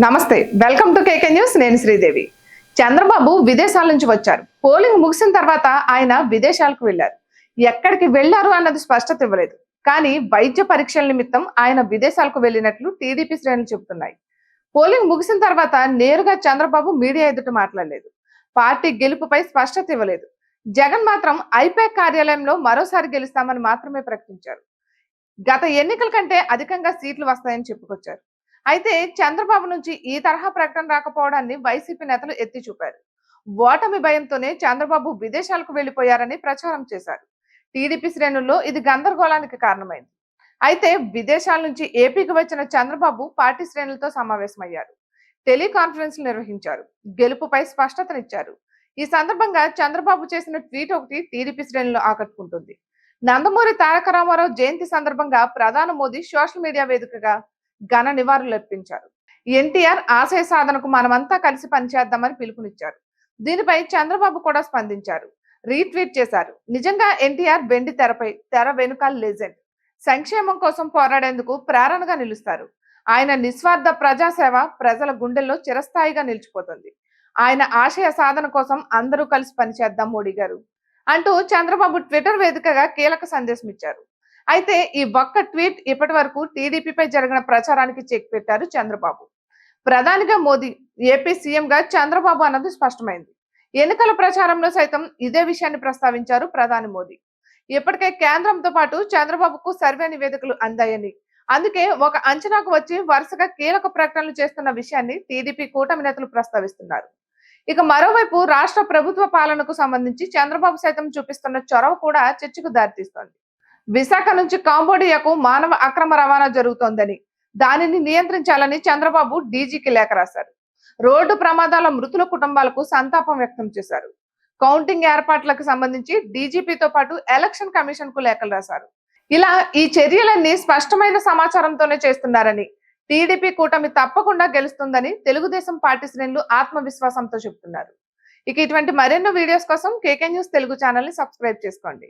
నమస్తే, welcome to KK news. నేను శ్రీదేవి. చంద్రబాబు విదేశాల నుంచి వచ్చారు. పోలింగ్ ముగిసిన తర్వాత ఆయన విదేశాలకు వెళ్లారు. ఎక్కడికి వెళ్లారు అన్నది స్పష్టత ఇవ్వలేదు. కానీ వైద్య పరీక్షల నిమిత్తం ఆయన విదేశాలకు వెళ్లినట్లు టీడీపీ శ్రేణులు చెబుతున్నాయి. పోలింగ్ ముగిసిన తర్వాత నేరుగా చంద్రబాబు మీడియా ఎదుట మాట్లాడలేదు. పార్టీ గెలుపుపై స్పష్టత ఇవ్వలేదు. జగన్ మాత్రం ఐపాక్ కార్యాలయంలో మరోసారి గెలుస్తామని మాత్రమే ప్రకటించారు. గత ఎన్నికల కంటే అధికంగా సీట్లు వస్తాయని చెప్పుకొచ్చారు. అయితే చంద్రబాబు నుంచి ఈ తరహా ప్రకటన రాకపోవడాన్ని వైసీపీ నేతలు ఎత్తి చూపారు. ఓటమి భయంతోనే చంద్రబాబు విదేశాలకు వెళ్లిపోయారని ప్రచారం చేశారు. టీడీపీ శ్రేణుల్లో ఇది గందరగోళానికి కారణమైంది. అయితే విదేశాల నుంచి ఏపీకి వచ్చిన చంద్రబాబు పార్టీ శ్రేణులతో సమావేశమయ్యారు. టెలికాన్ఫరెన్స్ నిర్వహించారు. గెలుపుపై స్పష్టతనిచ్చారు. ఈ సందర్భంగా చంద్రబాబు చేసిన ట్వీట్ ఒకటి టీడీపీ శ్రేణులు ఆకట్టుకుంటుంది. నందమూరి తారక రామారావు జయంతి సందర్భంగా ప్రధాని మోదీ సోషల్ మీడియా వేదికగా ఘన నివాళులర్పించారు. ఎన్టీఆర్ ఆశయ సాధనకు మనమంతా కలిసి పనిచేద్దామని పిలుపునిచ్చారు. దీనిపై చంద్రబాబు కూడా స్పందించారు. రీట్వీట్ చేశారు. నిజంగా ఎన్టీఆర్ వెండి తెరపై, తెర వెనుకాల లెజెండ్. సంక్షేమం కోసం పోరాడేందుకు ప్రేరణగా నిలుస్తారు. ఆయన నిస్వార్థ ప్రజాసేవ ప్రజల గుండెల్లో చిరస్థాయిగా నిలిచిపోతుంది. ఆయన ఆశయ సాధన కోసం అందరూ కలిసి పనిచేద్దాం మోడీ గారు అంటూ చంద్రబాబు ట్విట్టర్ వేదికగా కీలక సందేశం ఇచ్చారు. అయితే ఈ ఒక్క ట్వీట్ ఇప్పటి వరకు టీడీపీపై జరిగిన ప్రచారానికి చెక్ పెట్టారు చంద్రబాబు. ప్రధానిగా మోదీ, ఏపీ సీఎంగా చంద్రబాబు అన్నది స్పష్టమైంది. ఎన్నికల ప్రచారంలో సైతం ఇదే విషయాన్ని ప్రస్తావించారు ప్రధాని మోదీ. ఇప్పటికే కేంద్రంతో పాటు చంద్రబాబుకు సర్వే నివేదికలు అందాయని, అందుకే ఒక అంచనాకు వచ్చి వరుసగా కీలక ప్రకటనలు చేస్తున్న విషయాన్ని టీడీపీ కూటమి నేతలు ప్రస్తావిస్తున్నారు. ఇక మరోవైపు రాష్ట్ర ప్రభుత్వ పాలనకు సంబంధించి చంద్రబాబు సైతం చూపిస్తున్న చొరవ కూడా చర్చకు దారితీస్తోంది. విశాఖ నుంచి కాంబోడియాకు మానవ అక్రమ రవాణా జరుగుతోందని, దానిని నియంత్రించాలని చంద్రబాబు డీజీకి లేఖ రాశారు. రోడ్డు ప్రమాదాల మృతుల కుటుంబాలకు సంతాపం వ్యక్తం చేశారు. కౌంటింగ్ ఏర్పాట్లకు సంబంధించి డీజీపీతో పాటు ఎలక్షన్ కమిషన్ కు లేఖలు రాశారు. ఇలా ఈ చర్యలన్నీ స్పష్టమైన సమాచారంతోనే చేస్తున్నారని, టీడీపీ కూటమి తప్పకుండా గెలుస్తుందని తెలుగుదేశం పార్టీ శ్రేణులు ఆత్మవిశ్వాసంతో చెబుతున్నారు. ఇక ఇటువంటి మరెన్నో వీడియోస్ కోసం కేకే న్యూస్ తెలుగు ఛానల్ ని సబ్స్క్రైబ్ చేసుకోండి.